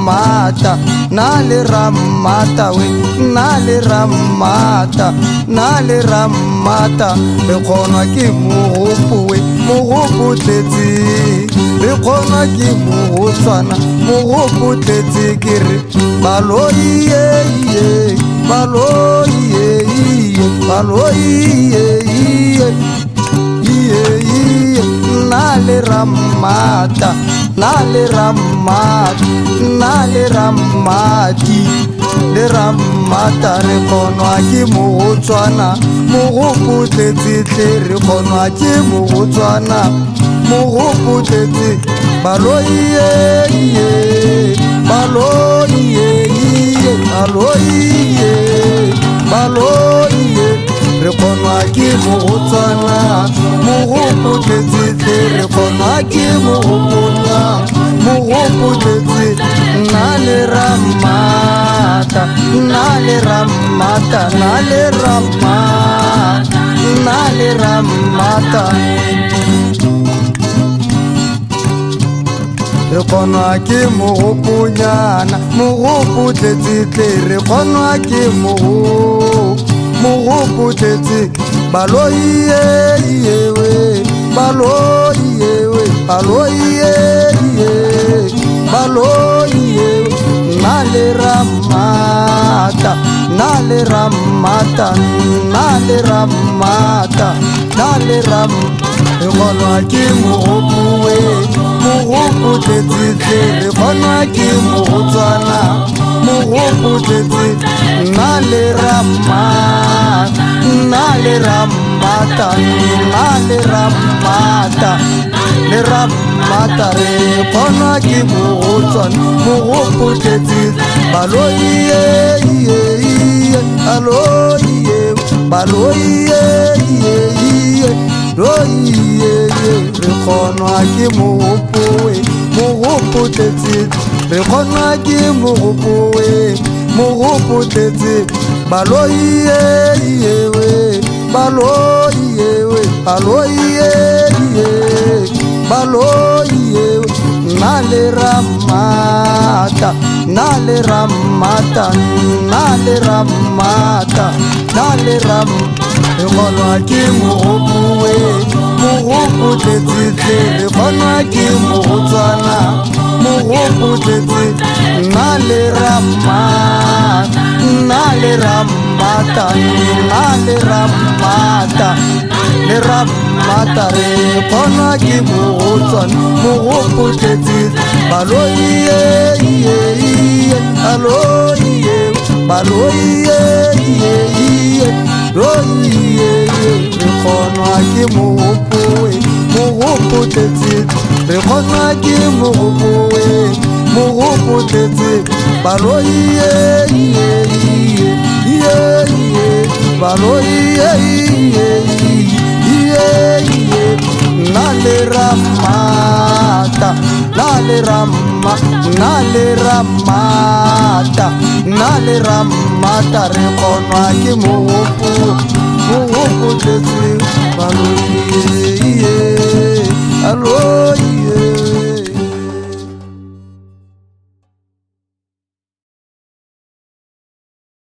ramata na le ramata we na le ramata na le ramata re khona ke mogopo we mogopo tletse re khona ke mogotswana mogopo tletse ke re baloi ye baloi ye baloi ye na le ramata na le ramata na le ramati le ramata re khonwa ke mogotswana mogopo tletse re khonwa ke mogotswana mogopo tletse baloi ye baloi ye baloi ye baloi ye re khonwa ke mogotswana mogopo tletse re khonwa ke mogopola mogopo tletse na le ramata na le ramata na le ramata na le ramata re khonwa ke mogoponyana mogopo tletse re khonwa ke mogopo tletse baloi yewe baloi yewe baloi yewe baloi yewe na le ramata na le ramata na le ramata na le ramata re khonwa ke mogopo mogopo tletse re khonwa ke mogotswana mogopo tletse na le ramata na le ramata na le ramata le ramata re khonwa ke mogotswana mogopo tletse baloi ye baloi ye baloi ye roi re khonwa ke mogopo tletse re khonwa ke mogopo tletse baloi yewe baloi yewe baloi ye baloi yewe na le ramata na le ramata na le ramata na le ramata re khonwa ke mogopo tletse re khonwa ke mogotswana mogopo tletse na le ramata na le ramata na le ramata le ramata re khonwa ke mogotswana mogopo tletse baloi ye baloi ye baloi ye roi ye re khonwa ke mogopo tletse re khonwa ke mogopo tletse baloi ye baloi ye na le ramata na le ramata na le ramata na le ramata re khonwa ke mogopo tletse baloi ye baloi